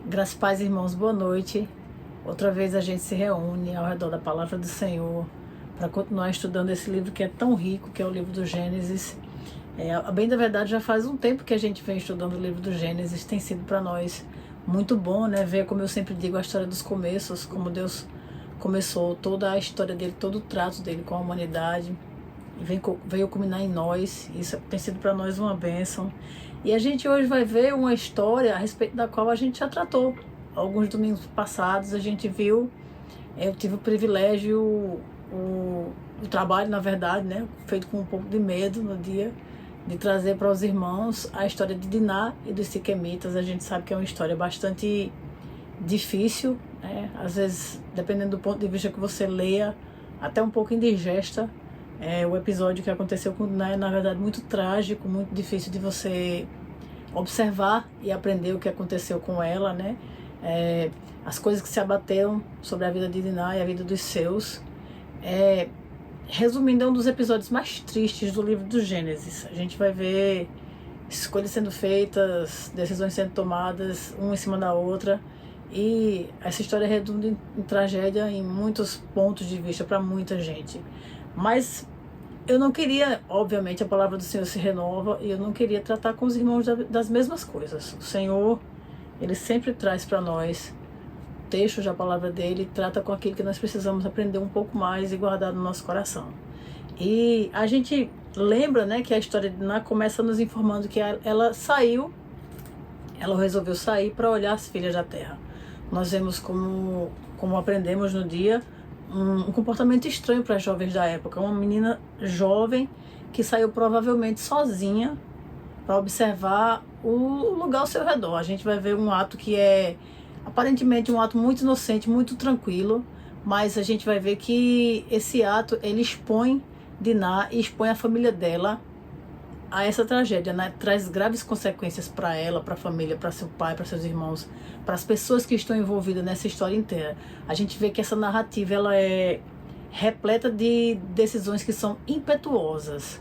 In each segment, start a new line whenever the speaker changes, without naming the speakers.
Graças, paz, irmãos, boa noite. Outra vez a gente se reúne ao redor da Palavra do Senhor para continuar estudando esse livro que é tão rico, que é o livro do Gênesis. A bem da verdade, já faz um tempo que a gente vem estudando o livro do Gênesis. Tem sido para nós muito bom, né? Ver, como eu sempre digo, a história dos começos, como Deus começou toda a história dele, todo o trato dele com a humanidade, e veio culminar em nós. Isso tem sido para nós uma bênção. E a gente hoje vai ver uma história a respeito da qual a gente já tratou. Alguns domingos passados a gente viu, eu tive o privilégio, o trabalho, na verdade, né, feito com um pouco de medo no dia, de trazer para os irmãos a história de Diná e dos Siquemitas. A gente sabe que é uma história bastante difícil, né? Às vezes, dependendo do ponto de vista que você leia, até um pouco indigesta. O episódio que aconteceu com Diná é, na verdade, muito trágico, muito difícil de você observar e aprender o que aconteceu com ela, né? As coisas que se abateram sobre a vida de Diná e a vida dos seus. Resumindo, é um dos episódios mais tristes do livro do Gênesis. A gente vai ver escolhas sendo feitas, decisões sendo tomadas, uma em cima da outra, e essa história redunda em tragédia em muitos pontos de vista para muita gente. Mas eu não queria, obviamente, a palavra do Senhor se renova, e eu não queria tratar com os irmãos das mesmas coisas. O Senhor, Ele sempre traz para nós textos da palavra dele, trata com aquilo que nós precisamos aprender um pouco mais e guardar no nosso coração. E a gente lembra, né, que a história de Diná começa nos informando que ela resolveu sair para olhar as filhas da terra. Nós vemos como aprendemos no dia, um comportamento estranho para as jovens da época. Uma menina jovem que saiu provavelmente sozinha para observar o lugar ao seu redor. A gente vai ver um ato que é aparentemente um ato muito inocente, muito tranquilo, mas a gente vai ver que esse ato, ele expõe Diná e expõe a família dela a essa tragédia, né? Traz graves consequências para ela, para a família, para seu pai, para seus irmãos, para as pessoas que estão envolvidas nessa história inteira. A gente vê que essa narrativa, ela é repleta de decisões que são impetuosas,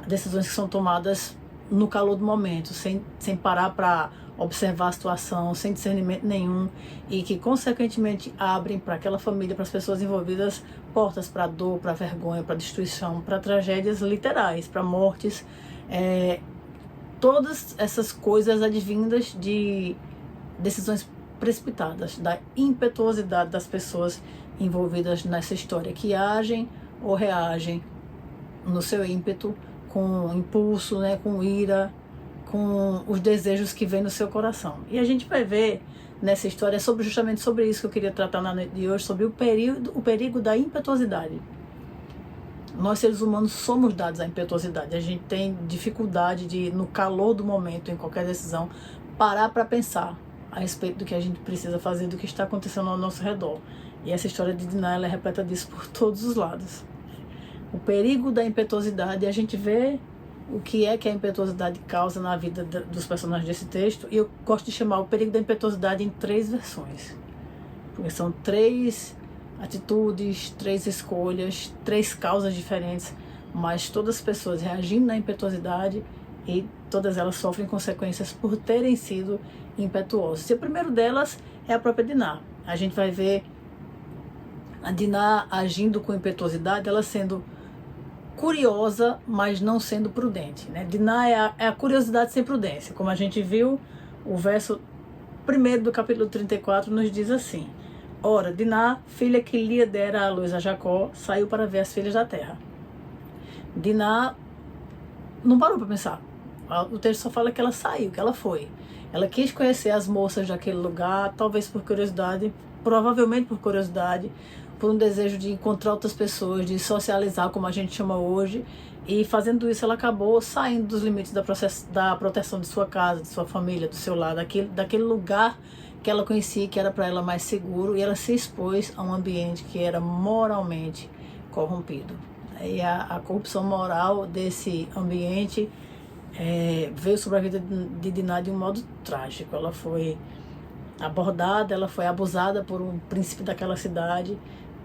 decisões que são tomadas no calor do momento, sem parar para observar a situação, sem discernimento nenhum, e que consequentemente abrem para aquela família, para as pessoas envolvidas, portas para dor, para vergonha, para destruição, para tragédias literais, para mortes. Todas essas coisas advindas de decisões precipitadas, da impetuosidade das pessoas envolvidas nessa história, que agem ou reagem no seu ímpeto, com impulso, né, com ira, com os desejos que vêm no seu coração. E a gente vai ver nessa história justamente sobre isso que eu queria tratar na noite de hoje, sobre o perigo da impetuosidade. Nós, seres humanos, somos dados à impetuosidade. A gente tem dificuldade de, no calor do momento, em qualquer decisão, parar para pensar a respeito do que a gente precisa fazer, do que está acontecendo ao nosso redor. E essa história de Diná, ela é repleta disso por todos os lados. O perigo da impetuosidade, a gente vê o que a impetuosidade causa na vida dos personagens desse texto, e eu gosto de chamar o perigo da impetuosidade em 3 versões. Porque são 3 atitudes, 3 escolhas, 3 causas diferentes, mas todas as pessoas reagindo na impetuosidade, e todas elas sofrem consequências por terem sido impetuosas. E o primeiro delas é a própria Diná. A gente vai ver a Diná agindo com impetuosidade, ela sendo curiosa, mas não sendo prudente, né? Diná é a curiosidade sem prudência. Como a gente viu, o verso 1 do capítulo 34 nos diz assim: ora, Diná, filha que Lia dera à luz a Jacó, saiu para ver as filhas da terra. Diná não parou para pensar. O texto só fala que ela saiu, que ela foi. Ela quis conhecer as moças daquele lugar, talvez por curiosidade, provavelmente por curiosidade, por um desejo de encontrar outras pessoas, de socializar, como a gente chama hoje, e fazendo isso ela acabou saindo dos limites da proteção de sua casa, de sua família, do seu lar, daquele lugar que ela conhecia, que era para ela mais seguro, e ela se expôs a um ambiente que era moralmente corrompido. E a corrupção moral desse ambiente veio sobre a vida de Diná de um modo trágico. Ela foi abordada, ela foi abusada por um príncipe daquela cidade,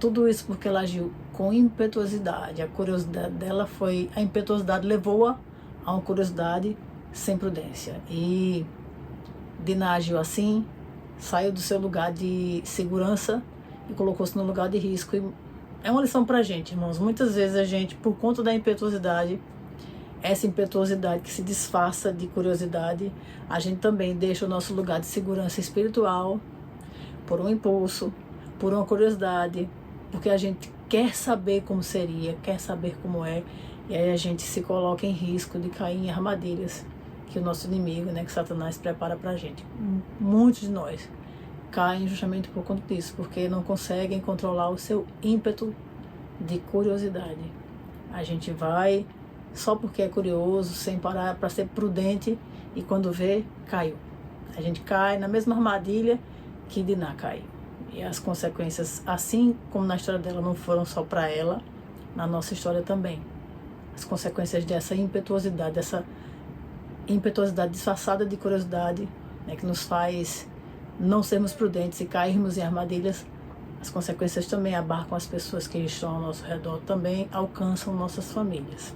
Tudo isso porque ela agiu com impetuosidade. A curiosidade dela foi... A impetuosidade levou-a a uma curiosidade sem prudência. E Diná agiu assim, saiu do seu lugar de segurança e colocou-se no lugar de risco. E é uma lição pra gente, irmãos. Muitas vezes a gente, por conta da impetuosidade, essa impetuosidade que se disfarça de curiosidade, a gente também deixa o nosso lugar de segurança espiritual por um impulso, por uma curiosidade, porque a gente quer saber como seria, quer saber como é, e aí a gente se coloca em risco de cair em armadilhas que o nosso inimigo, né, que Satanás prepara pra gente. Muitos de nós caem justamente por conta disso, porque não conseguem controlar o seu ímpeto de curiosidade. A gente vai só porque é curioso, sem parar para ser prudente, e quando vê, caiu. A gente cai na mesma armadilha que Diná caiu. E as consequências, assim como na história dela, não foram só para ela, na nossa história também. As consequências dessa impetuosidade disfarçada de curiosidade, né, que nos faz não sermos prudentes e cairmos em armadilhas, as consequências também abarcam as pessoas que estão ao nosso redor, também alcançam nossas famílias.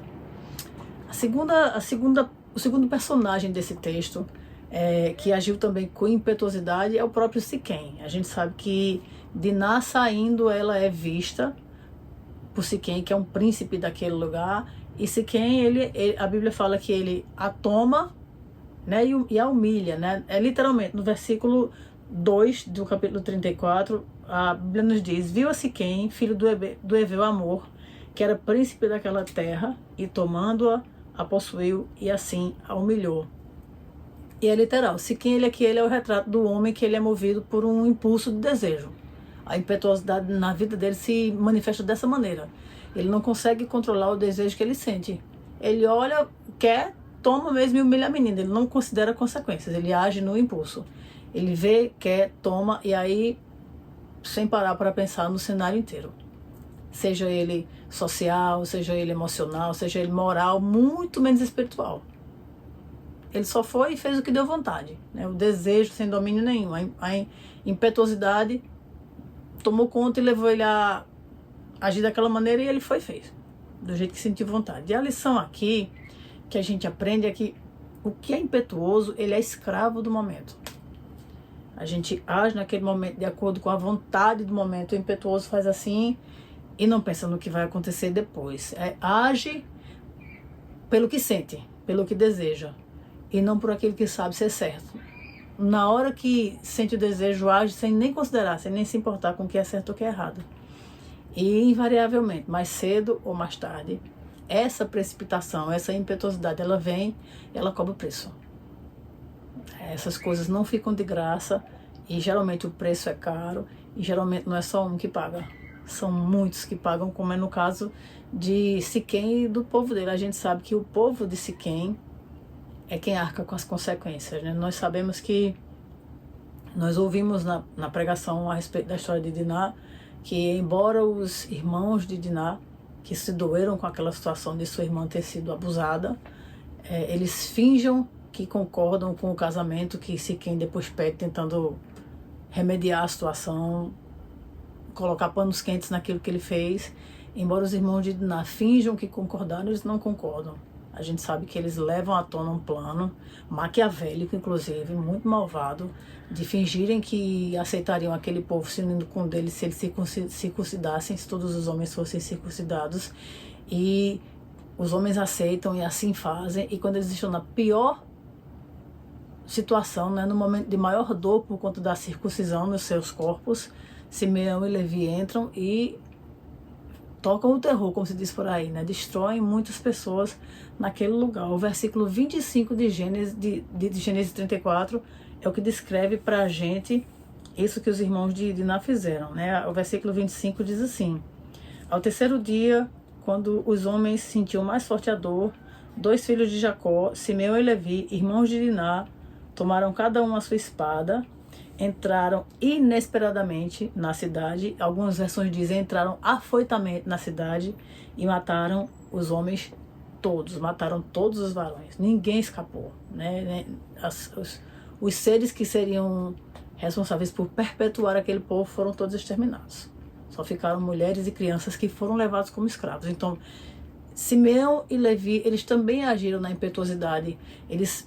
O segundo personagem desse texto, que agiu também com impetuosidade, é o próprio Siquém. A gente sabe que Diná saindo, ela é vista por Siquém, que é um príncipe daquele lugar, e Siquém, a Bíblia fala que ele a toma, né, e a humilha, né? Literalmente, no versículo 2 do capítulo 34, a Bíblia nos diz: viu a Siquém, filho do Eveu Amor, que era príncipe daquela terra, e tomando-a, a possuiu e assim a humilhou. E é literal. Siquém, ele é o retrato do homem que ele é movido por um impulso de desejo. A impetuosidade na vida dele se manifesta dessa maneira. Ele não consegue controlar o desejo que ele sente. Ele olha, quer, toma mesmo e humilha a menina. Ele não considera consequências, ele age no impulso. Ele vê, quer, toma, e aí, sem parar para pensar no cenário inteiro. Seja ele social, seja ele emocional, seja ele moral, muito menos espiritual. Ele só foi e fez o que deu vontade, né? O desejo sem domínio nenhum. A impetuosidade tomou conta e levou ele a agir daquela maneira, e ele foi e fez, do jeito que sentiu vontade. E a lição aqui que a gente aprende é que o que é impetuoso, ele é escravo do momento. A gente age naquele momento de acordo com a vontade do momento. O impetuoso faz assim e não pensa no que vai acontecer depois. Age pelo que sente, pelo que deseja, e não por aquilo que sabe ser certo. Na hora que sente o desejo, age sem nem considerar, sem nem se importar com o que é certo ou o que é errado. E invariavelmente, mais cedo ou mais tarde, essa precipitação, essa impetuosidade, ela vem e ela cobra o preço. Essas coisas não ficam de graça, e geralmente o preço é caro, e geralmente não é só um que paga. São muitos que pagam, como é no caso de Siquém e do povo dele. A gente sabe que o povo de Siquém é quem arca com as consequências, né? Nós sabemos que, nós ouvimos na pregação a respeito da história de Diná, que embora os irmãos de Diná, que se doeram com aquela situação de sua irmã ter sido abusada, eles finjam que concordam com o casamento que Siquém depois pede, tentando remediar a situação, colocar panos quentes naquilo que ele fez. Embora os irmãos de Diná finjam que concordaram, eles não concordam. A gente sabe que eles levam à tona um plano maquiavélico, inclusive, muito malvado, de fingirem que aceitariam aquele povo se unindo com eles se eles se circuncidassem, se todos os homens fossem circuncidados. E os homens aceitam e assim fazem. E quando eles estão na pior situação, né, no momento de maior dor por conta da circuncisão nos seus corpos, Simeão e Levi entram e tocam o terror, como se diz por aí, né? Destroem muitas pessoas naquele lugar. O versículo 25 de Gênesis 34 é o que descreve para a gente isso que os irmãos de Diná fizeram, né? O versículo 25 diz assim: ao terceiro dia, quando os homens sentiam mais forte a dor, 2 filhos de Jacó, Simeão e Levi, irmãos de Diná, tomaram cada um a sua espada, entraram inesperadamente na cidade. Algumas versões dizem entraram afoitamente na cidade e mataram os homens todos, mataram todos os varões, ninguém escapou, né? Os seres que seriam responsáveis por perpetuar aquele povo foram todos exterminados. Só ficaram mulheres e crianças que foram levados como escravos. Então, Simeão e Levi, eles também agiram na impetuosidade. Eles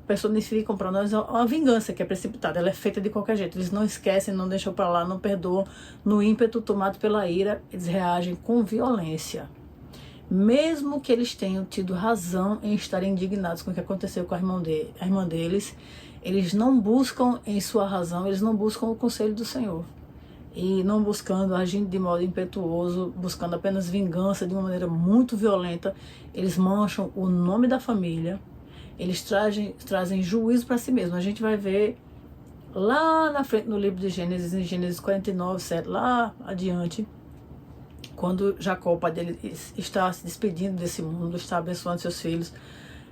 personificam para nós uma vingança que é precipitada. Ela é feita de qualquer jeito. Eles não esquecem, não deixam para lá, não perdoam. No ímpeto tomado pela ira, eles reagem com violência. Mesmo que eles tenham tido razão em estarem indignados com o que aconteceu com a irmã deles, eles não buscam em sua razão, eles não buscam o conselho do Senhor. E não buscando, agindo de modo impetuoso, buscando apenas vingança de uma maneira muito violenta, eles mancham o nome da família, eles trazem juízo para si mesmos. A gente vai ver lá na frente no livro de Gênesis, em Gênesis 49, 7, lá adiante, quando Jacó, o pai dele, está se despedindo desse mundo, está abençoando seus filhos,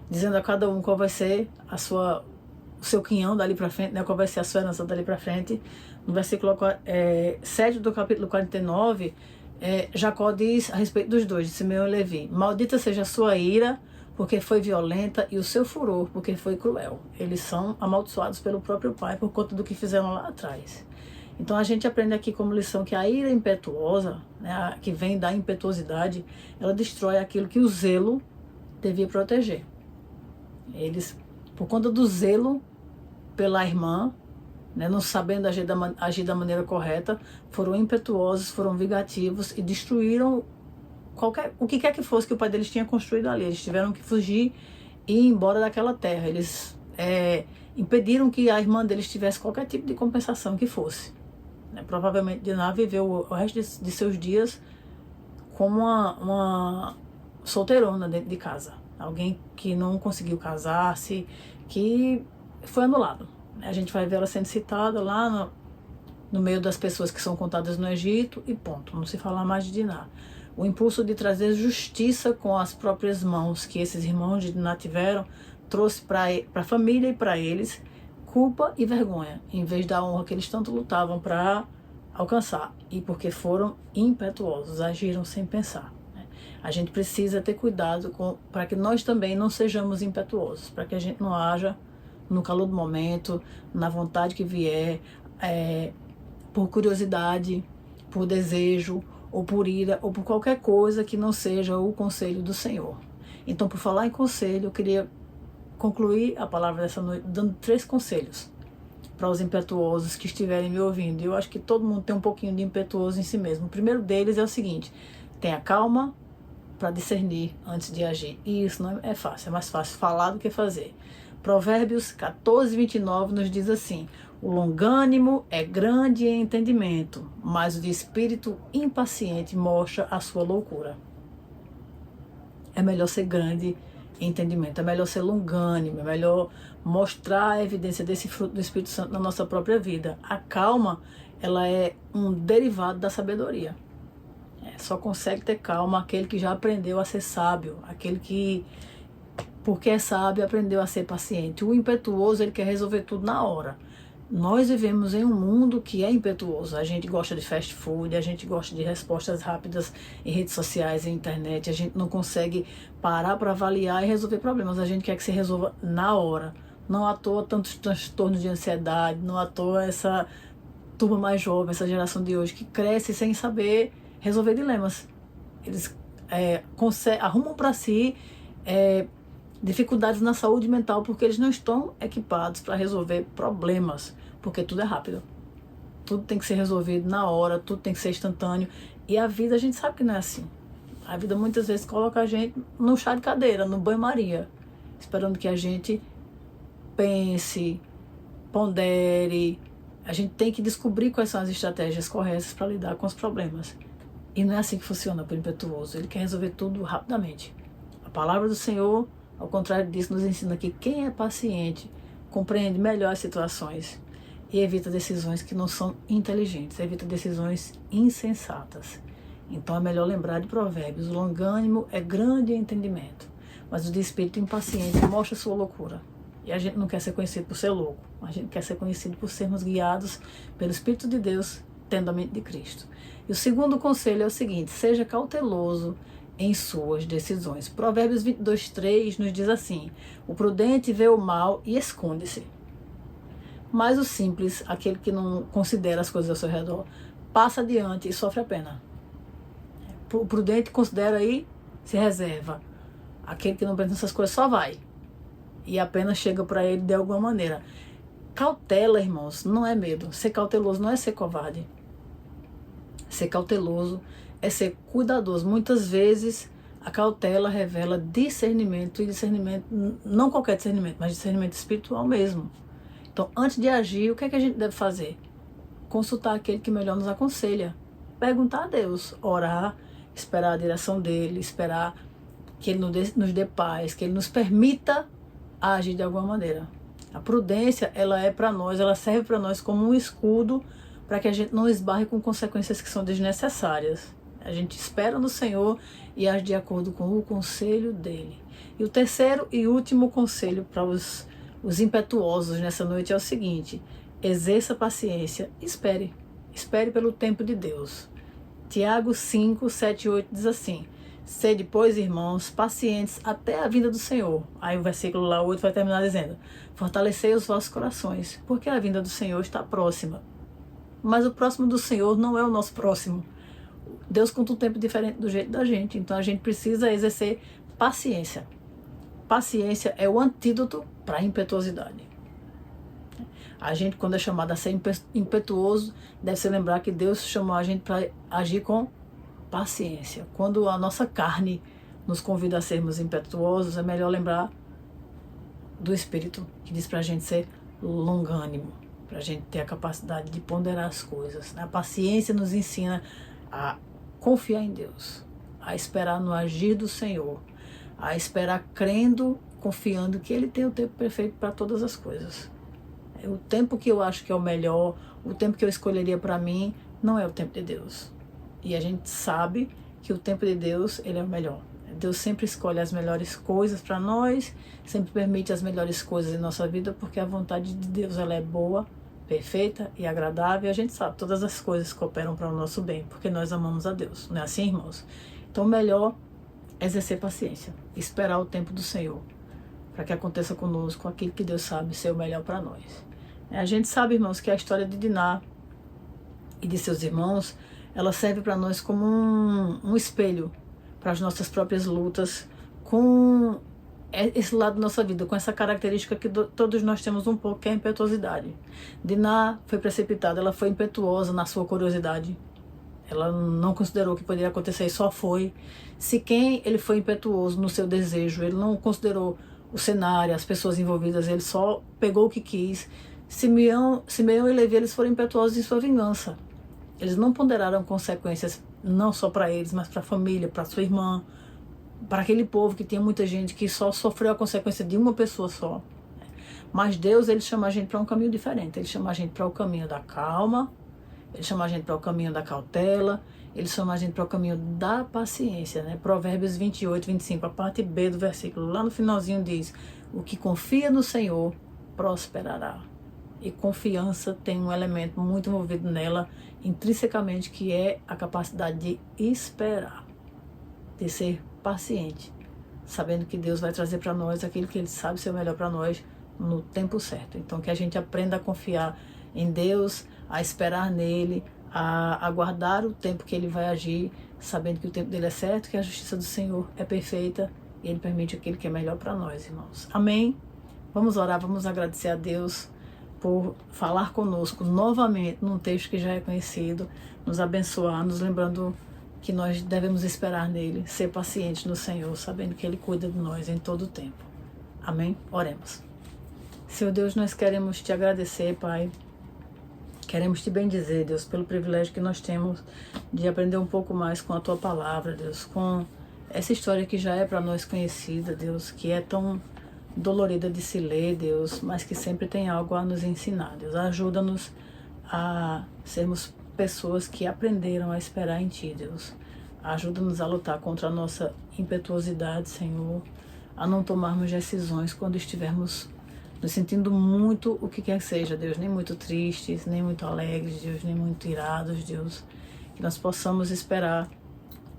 dizendo a cada um qual vai ser o seu quinhão dali para frente, né, qual vai ser a sua herança dali para frente. No versículo 7 do capítulo 49, Jacó diz a respeito dos dois, de Simeão e Levi: maldita seja a sua ira, porque foi violenta, e o seu furor, porque foi cruel. Eles são amaldiçoados pelo próprio pai por conta do que fizeram lá atrás. Então a gente aprende aqui como lição que a ira impetuosa, né, que vem da impetuosidade, ela destrói aquilo que o zelo devia proteger. Eles, por conta do zelo pela irmã, né, não sabendo agir da maneira correta, foram impetuosos, foram vingativos e destruíram o que quer que fosse que o pai deles tinha construído ali. Eles tiveram que fugir e ir embora daquela terra. Eles impediram que a irmã deles tivesse qualquer tipo de compensação que fosse. Provavelmente Diná viveu o resto de seus dias como uma solteirona dentro de casa. Alguém que não conseguiu casar-se, que foi anulado. A gente vai ver ela sendo citada lá no meio das pessoas que são contadas no Egito e ponto, não se fala mais de Diná. O impulso de trazer justiça com as próprias mãos que esses irmãos de Diná tiveram, trouxe para a família e para eles culpa e vergonha, em vez da honra que eles tanto lutavam para alcançar. E porque foram impetuosos, agiram sem pensar. A gente precisa ter cuidado para que nós também não sejamos impetuosos, para que a gente não haja no calor do momento, na vontade que vier, por curiosidade, por desejo, ou por ira, ou por qualquer coisa que não seja o conselho do Senhor. Então, por falar em conselho, eu queria concluir a palavra dessa noite dando 3 conselhos para os impetuosos que estiverem me ouvindo. Eu acho que todo mundo tem um pouquinho de impetuoso em si mesmo. O primeiro deles é o seguinte: tenha calma para discernir antes de agir. E isso não é fácil, é mais fácil falar do que fazer. Provérbios 14, 29 nos diz assim: o longânimo é grande em entendimento, mas o de espírito impaciente mostra a sua loucura. É melhor ser grande em entendimento, é melhor ser longânimo, é melhor mostrar a evidência desse fruto do Espírito Santo na nossa própria vida. A calma, ela é um derivado da sabedoria. Só consegue ter calma aquele que já aprendeu a ser sábio, aquele que, porque é sábio, aprendeu a ser paciente. O impetuoso, ele quer resolver tudo na hora. Nós vivemos em um mundo que é impetuoso. A gente gosta de fast food, a gente gosta de respostas rápidas em redes sociais, em internet. A gente não consegue parar para avaliar e resolver problemas. A gente quer que se resolva na hora. Não à toa tantos transtornos de ansiedade, não à toa essa turma mais jovem, essa geração de hoje que cresce sem saber resolver dilemas. Eles arrumam para si dificuldades na saúde mental porque eles não estão equipados para resolver problemas, porque tudo é rápido, tudo tem que ser resolvido na hora, tudo tem que ser instantâneo. E a vida, a gente sabe que não é assim. A vida muitas vezes coloca a gente no chá de cadeira, no banho-maria, esperando que a gente pense, pondere. A gente tem que descobrir quais são as estratégias corretas para lidar com os problemas. E não é assim que funciona para o impetuoso. Ele quer resolver tudo rapidamente. A palavra do Senhor, ao contrário disso, nos ensina que quem é paciente compreende melhor as situações e evita decisões que não são inteligentes, evita decisões insensatas. Então é melhor lembrar de Provérbios: o longânimo é grande em entendimento, mas o de espírito impaciente mostra sua loucura. E a gente não quer ser conhecido por ser louco, a gente quer ser conhecido por sermos guiados pelo Espírito de Deus, tendo a mente de Cristo. E o segundo conselho é o seguinte: seja cauteloso em suas decisões. Provérbios 22:3 nos diz assim: o prudente vê o mal e esconde-se, mas o simples, aquele que não considera as coisas ao seu redor, passa adiante e sofre a pena. O prudente considera aí, se reserva. Aquele que não pensa nessas coisas só vai. E a pena chega para ele de alguma maneira. Cautela, irmãos, não é medo. Ser cauteloso não é ser covarde. Ser cauteloso é ser cuidadoso. Muitas vezes a cautela revela discernimento, e discernimento, não qualquer discernimento, mas discernimento espiritual mesmo. Então, antes de agir, o que é que a gente deve fazer? Consultar aquele que melhor nos aconselha. Perguntar a Deus, orar, esperar a direção dele, esperar que ele nos dê paz, que ele nos permita agir de alguma maneira. A prudência, ela é para nós, ela serve para nós como um escudo para que a gente não esbarre com consequências que são desnecessárias. A gente espera no Senhor e age de acordo com o conselho dele. E o terceiro e último conselho para os impetuosos nessa noite é o seguinte: exerça paciência, espere. Espere pelo tempo de Deus. Tiago 5, 7 e 8 diz assim: sede, pois, irmãos, pacientes até a vinda do Senhor. Aí o versículo lá 8 vai terminar dizendo: fortalecei os vossos corações, porque a vinda do Senhor está próxima. Mas o próximo do Senhor não é o nosso próximo. Deus conta um tempo diferente do jeito da gente, então a gente precisa exercer paciência. Paciência é o antídoto para a impetuosidade. A gente, quando é chamado a ser impetuoso, deve se lembrar que Deus chamou a gente para agir com paciência. Quando a nossa carne nos convida a sermos impetuosos, é melhor lembrar do Espírito, que diz para a gente ser longânimo, para a gente ter a capacidade de ponderar as coisas. A paciência nos ensina a confiar em Deus, a esperar no agir do Senhor, a esperar crendo, confiando que Ele tem o tempo perfeito para todas as coisas. O tempo que eu acho que é o melhor, o tempo que eu escolheria para mim, não é o tempo de Deus. E a gente sabe que o tempo de Deus, ele é o melhor. Deus sempre escolhe as melhores coisas para nós, sempre permite as melhores coisas em nossa vida, porque a vontade de Deus, ela é boa, perfeita e agradável. E a gente sabe, todas as coisas cooperam para o nosso bem, porque nós amamos a Deus. Não é assim, irmãos? Então, melhor é exercer paciência, esperar o tempo do Senhor, para que aconteça conosco aquilo que Deus sabe ser o melhor para nós. A gente sabe, irmãos, que a história de Diná e de seus irmãos, ela serve para nós como um espelho para as nossas próprias lutas, com esse lado da nossa vida, com essa característica que todos nós temos um pouco, que é a impetuosidade. Diná foi precipitada, ela foi impetuosa na sua curiosidade. Ela não considerou que poderia acontecer e só foi. Siquém, ele foi impetuoso no seu desejo, ele não considerou o cenário, as pessoas envolvidas, ele só pegou o que quis. Simeão e Levi, eles foram impetuosos em sua vingança. Eles não ponderaram consequências, não só para eles, mas para a família, para sua irmã, para aquele povo que tinha muita gente que só sofreu a consequência de uma pessoa só. Mas Deus, ele chama a gente para um caminho diferente. Ele chama a gente para o caminho da calma, ele chama a gente para o caminho da cautela, ele chama a gente para o caminho da paciência, né? Provérbios 28, 25, a parte B do versículo, lá no finalzinho diz: o que confia no Senhor prosperará. E confiança tem um elemento muito envolvido nela, intrinsecamente, que é a capacidade de esperar, de ser paciente, sabendo que Deus vai trazer para nós aquilo que Ele sabe ser o melhor para nós no tempo certo. Então, que a gente aprenda a confiar em Deus, a esperar nele, a aguardar o tempo que Ele vai agir, sabendo que o tempo dele é certo, que a justiça do Senhor é perfeita e Ele permite aquilo que é melhor para nós, irmãos. Amém? Vamos orar, vamos agradecer a Deus por falar conosco novamente num texto que já é conhecido, nos abençoar, nos lembrando que nós devemos esperar nele, ser pacientes no Senhor, sabendo que Ele cuida de nós em todo o tempo. Amém? Oremos. Senhor Deus, nós queremos Te agradecer, Pai. Queremos Te bendizer, Deus, pelo privilégio que nós temos de aprender um pouco mais com a Tua palavra, Deus, com essa história que já é para nós conhecida, Deus, que é tão dolorida de se ler, Deus, mas que sempre tem algo a nos ensinar, Deus. Ajuda-nos a sermos pessoas que aprenderam a esperar em Ti, Deus. Ajuda-nos a lutar contra a nossa impetuosidade, Senhor, a não tomarmos decisões quando estivermos nos sentindo muito, o que quer que seja, Deus, nem muito tristes, nem muito alegres, Deus, nem muito irados, Deus. Que nós possamos esperar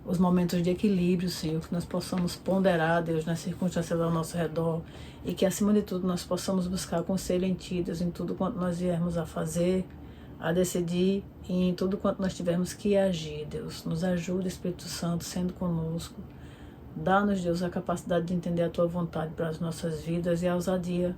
os momentos de equilíbrio, Senhor, que nós possamos ponderar, Deus, nas circunstâncias ao nosso redor e que, acima de tudo, nós possamos buscar conselho em Ti, Deus, em tudo quanto nós viermos a fazer, a decidir em tudo quanto nós tivermos que agir, Deus. Nos ajude, Espírito Santo, sendo conosco. Dá-nos, Deus, a capacidade de entender a Tua vontade para as nossas vidas e a ousadia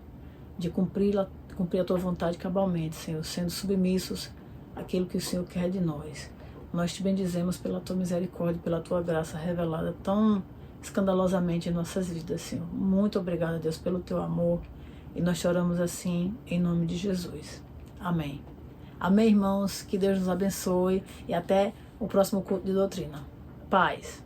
de cumprir a Tua vontade cabalmente, Senhor, sendo submissos àquilo que o Senhor quer de nós. Nós te bendizemos pela Tua misericórdia, pela Tua graça revelada tão escandalosamente em nossas vidas, Senhor. Muito obrigada, Deus, pelo Teu amor. E nós choramos assim, em nome de Jesus. Amém. Amém, irmãos. Que Deus nos abençoe. E até o próximo culto de doutrina. Paz.